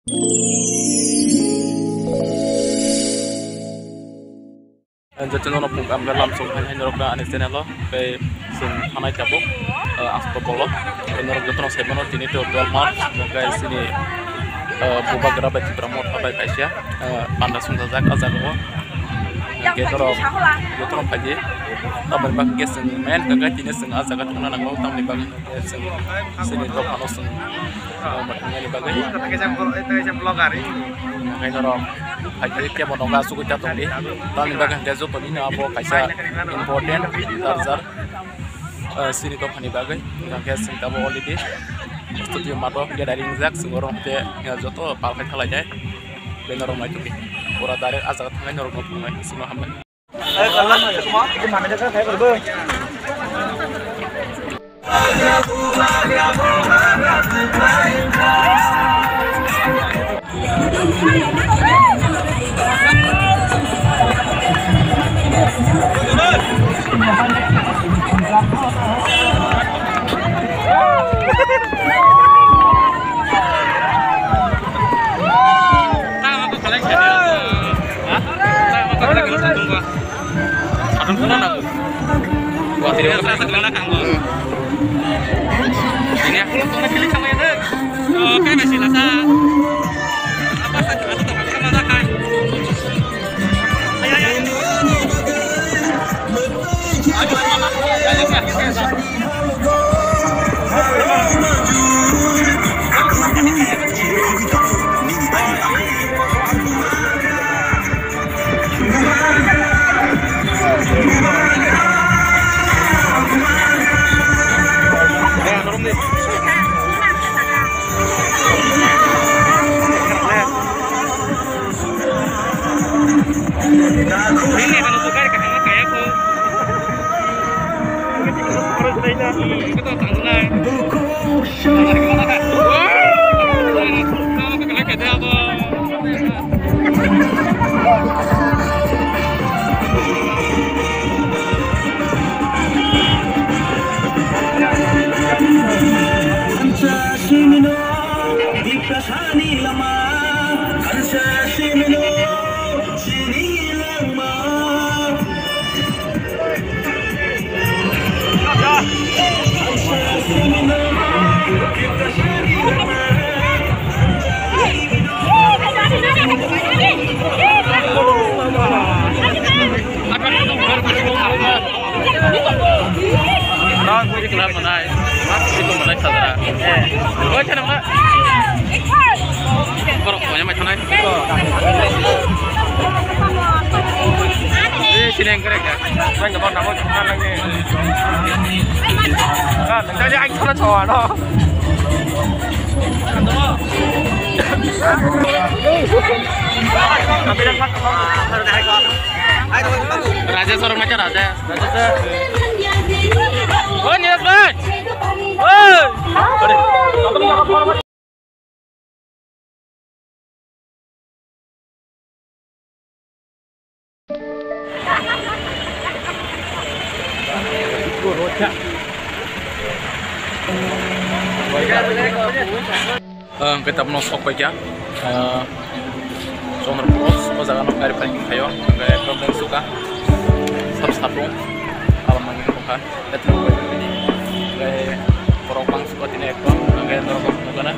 Jatuh pun kami langsung hanya norok anis channel ke sing hanai cabuk asto polo norok jatuh sebenarnya ini tuh 12 Maret guys ini buka gerabah citra mot apa kaisya panda sunda zak azago jatuh pagi tapi bagi sing main kagak jenis sing azago tuh nana mau tamu bagi sing sini tuh panos sing macamnya di bagi itu blog hari kayak norok Akhirnya dia mau nongak suku jatuh di tahun bagian gazo tuh ini apa kaisa important tarzar sini tuh pani bagai kayak sing tahu holiday studio mato dia dari Inzak singorong dia gazo tuh palkai kalah jaya bener orang itu pura dari azat lain orang ngomong lagi semua hamil. Kalian semua gimana aja saya berbeng. Oke, masih rasa apa saja atau sama makan. Ayo. Ini kalau suka kakak kayak aku. Kita tanggungan. Tangan kemana kak? Kalau kakak kayak apa? Kelab menai, itu menai saudara. Oh cina mana? Pokoknya macam mana? Ini sini yang kerek ya. Saya nggak mau nama kan lagi. Kan, jadi anh không có no. Tapi dapat harus naik kok. Raja seorang macam raja. Raja. Oh, niat banget. Woi. Kita menosok baca. Soalnya bos, bos akan dari paling kayo, kayak problem suka, satu, alam angin bukan, itu ini, kayak korong suka tidak ekor, kayak korong bukan.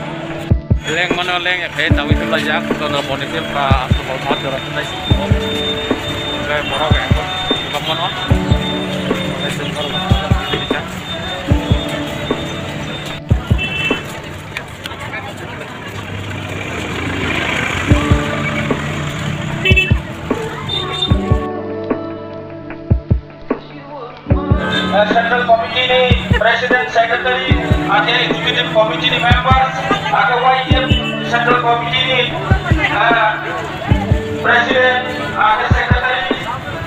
Leng mana leng ya kayak tahu itu belajar, kalau monitor pra atau mau jalan itu sih, kayak korong kayak ekor, bukan mana, kayak sengkor ini kan. Central Committee ni President Secretary, ada Executive Committee ni members, ada YM Central Committee ni President, ada Secretary,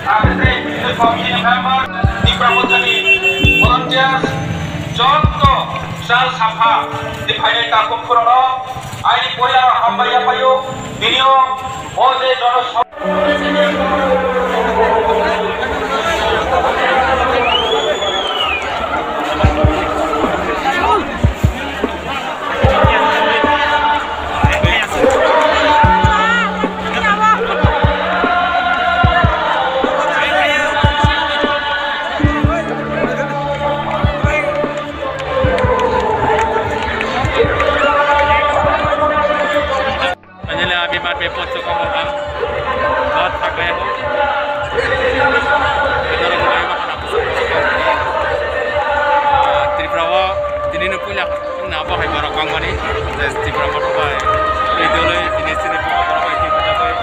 ada Executive Committee ni members, di Pramuka ni volunteers, contoh sal safa di Pahai Kampung Kurono, ini pola hamba payu, video, ode donos. bimar be pocho ko bang बहुत थक गए हो इधर गए माना त्रिपुरा दिनै नो पुला ना बाहाय बारा कांगमानि त्रिपुरा माथो बाय इदोलै दिनै सिनि बारा बाय त्रिपुरा बाय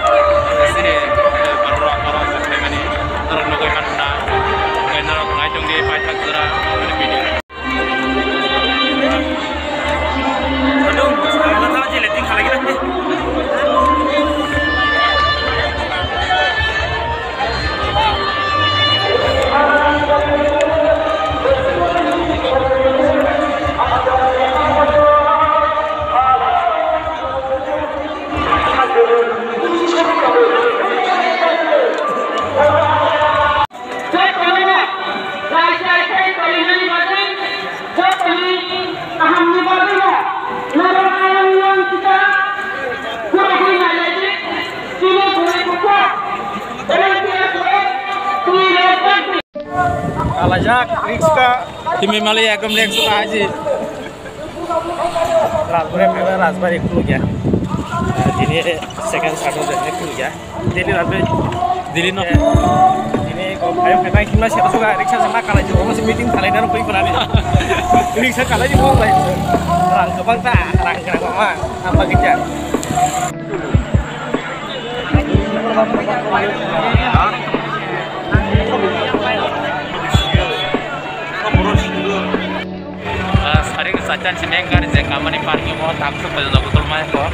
सिनि बारा बारा माने नरक नगय मानना नरक नाय दंदि बाय थागरा माने बिनि अदुं साला थाला जेले तिं खालागि ना Alajak, Rixka, Kimi Malay एकदम लेग सुका आजी राजबार एक गया दिने सेकेंड स्टार्ट हो जाए एक गया दिने राजबार दिल्ली न दिने को फाइव फाइव कितना सेट सुका रिक्शा से ना काला जो मसे मीटिंग खाले ना कोई बनाने रिक्शा काला जो को भाई रंग कबang ta rang kena mama apa kerja saring sacan sineng garis je kamani parking mo taksu pada nak betul mai ko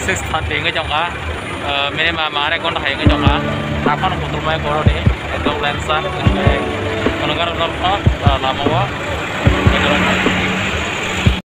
sis than tenga jonga mere ma mare kon hai nga jonga tapan betul mai ko ni ekdom lensa konogar lama wa